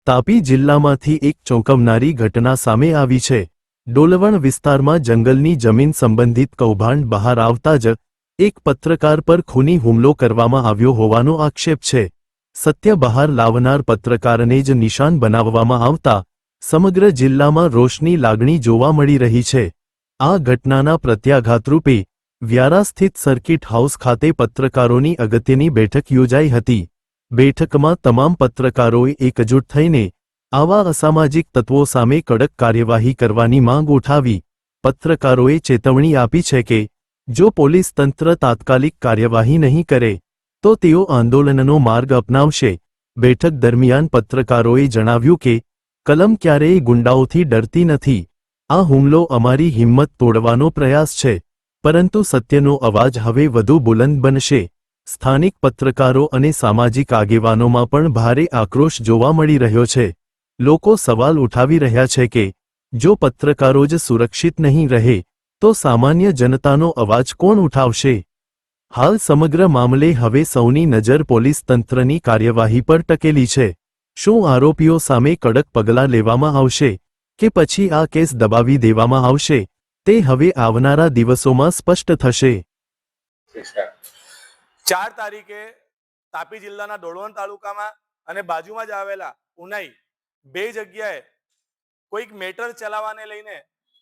તાપી જિલ્લામાંથી એક ચોંકાવનારી ઘટના સામે આવી છે। ડોલવણ વિસ્તારમાં જંગલની જમીન સંબંધિત કૌભાંડ બહાર આવતા જ એક પત્રકાર પર ખૂની હુમલો કરવામાં આવ્યો હોવાનો આક્ષેપ છે। સત્ય બહાર લાવનાર પત્રકારને જ નિશાન બનાવવામાં આવતા સમગ્ર જિલ્લામાં રોષની લાગણી જોવા મળી રહી છે। આ ઘટનાના પ્રત્યાઘાતરૂપે વ્યારા સ્થિત સર્કિટ હાઉસ ખાતે પત્રકારોની અગત્યની બેઠક યોજાઈ હતી। બેઠકમાં તમામ પત્રકારોએ એકજૂટ થઈને આવા અસામાજિક તત્વો સામે કડક કાર્યવાહી કરવાની માંગ ઉઠાવી। પત્રકારોએ ચેતવણી આપી છે કે જો પોલીસ તંત્ર તાત્કાલિક કાર્યવાહી નહીં કરે તો તેઓ આંદોલનનો માર્ગ અપનાવશે। બેઠક દરમિયાન પત્રકારોએ જણાવ્યું કે કલમ ક્યારેય ગુંડાઓથી ડરતી નથી। આ હુમલો અમારી હિંમત તોડવાનો પ્રયાસ છે, પરંતુ સત્યનો અવાજ હવે વધુ બુલંદ બનશે। સ્થાનિક પત્રકારો અને સામાજિક આગેવાનોમાં પણ ભારે આક્રોશ જોવા મળી રહ્યો છે। લોકો સવાલ ઉઠાવી રહ્યા છે કે જો પત્રકારો જ સુરક્ષિત નહીં રહે તો સામાન્ય જનતાનો અવાજ કોણ ઉઠાવશે? હાલ સમગ્ર મામલે હવે સૌની નજર પોલીસ તંત્રની કાર્યવાહી પર ટકેલી છે। શું આરોપીઓ સામે કડક પગલાં લેવામાં આવશે કે પછી આ કેસ દબાવી દેવામાં આવશે તે હવે આવનારા દિવસોમાં સ્પષ્ટ થશે। 4 તારીખે તાપી જિલ્લાના ડોલવણ તાલુકામાં અને બાજુમાં જ આવેલા ઉનાઈ બે જગ્યાએ કોઈક મેટર ચલાવવાને લઈને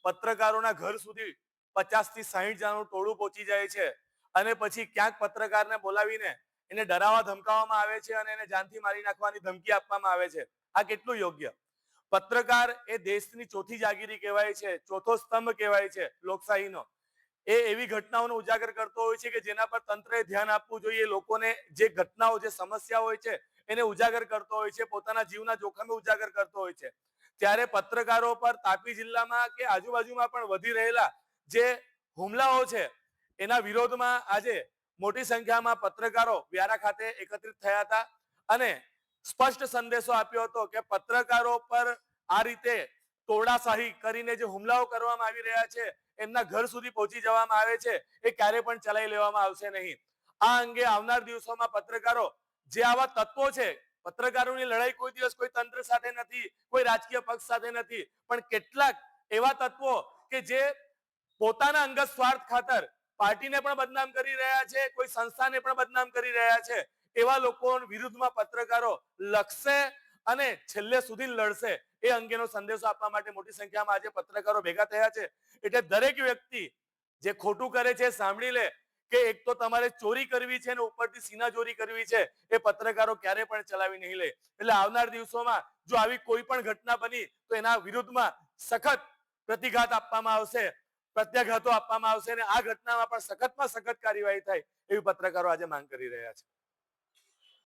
પત્રકારોના ઘર સુધી 50 થી 60 જણાનું ટોળું પહોંચી જાય છે અને પછી ક્યાંક પત્રકારને બોલાવીને એને ડરાવવા ધમકાવવામાં આવે છે અને એને જાનથી મારી નાખવાની ધમકી આપવામાં આવે છે। આ કેટલું યોગ્ય? પત્રકાર એ દેશની ચોથી જાગીરી કહેવાય છે, ચોથો સ્તંભ કહેવાય છે લોકશાહીનો। એ એવી ઘટનાઓનો ઉજાગર કરતો હોય છે કે જેના પર તંત્રએ ધ્યાન આપવું જોઈએ। લોકોને જે ઘટનાઓ, જે સમસ્યા હોય છે એને ઉજાગર કરતો હોય છે, પોતાના જીવના જોખમે ઉજાગર કરતો હોય છે। ત્યારે પત્રકારો પર તાપી જિલ્લામાં કે આજુબાજુમાં પણ વધી રહેલા જે હુમલાઓ છે એના વિરોધમાં આજે મોટી સંખ્યામાં પત્રકારો વ્યારા ખાતે એકત્રિત થયા હતા અને સ્પષ્ટ સંદેશો આપ્યો હતો કે પત્રકારો પર આ રીતે તોડાશાહી કરીને જે હુમલાઓ કરવામાં આવી રહ્યા છે, એમના ઘર સુધી પહોંચી જવામાં આવે છે, એ ક્યારે પણ ચલાવી લેવામાં આવશે નહીં। આ અંગે આવનાર દિવસોમાં પત્રકારો જે આવા તત્વો છે, પત્રકારોની લડાઈ કોઈ દિવસ કોઈ તંત્ર સાથે નથી, કોઈ રાજકીય પક્ષ સાથે નથી, પણ કેટલાક એવા તત્વો કે જે પોતાના અંગત સ્વાર્થ ખાતર પાર્ટીને પણ બદનામ કરી રહ્યા છે, કોઈ સંસ્થાને પણ બદનામ કરી રહ્યા છે, એવા લોકો વિરુદ્ધમાં પત્રકારો લખશે અને છેલ્લે સુધી લડશે। એ અંગેનો સંદેશો આપવા માટે મોટી સંખ્યામાં આજે પત્રકારો ભેગા થયા છે। એટલે દરેક વ્યક્તિ જે ખોટું કરે છે સાંભળી લે કે એક તો તમારે ચોરી કરવી છે અને ઉપરથી સીનાચોરી કરવી છે, એ પત્રકારો ક્યારે પણ ચલાવી નહીં લે। એટલે આવનાર દિવસોમાં જો આવી કોઈ પણ ઘટના બની તો એના વિરુદ્ધમાં સખત પ્રતિઘાત આપવામાં આવશે, પ્રત્યાઘાતો આપવામાં આવશે અને આ ઘટનામાં પણ સખતમાં સખત કાર્યવાહી થાય એવી પત્રકારો આજે માંગ કરી રહ્યા છે।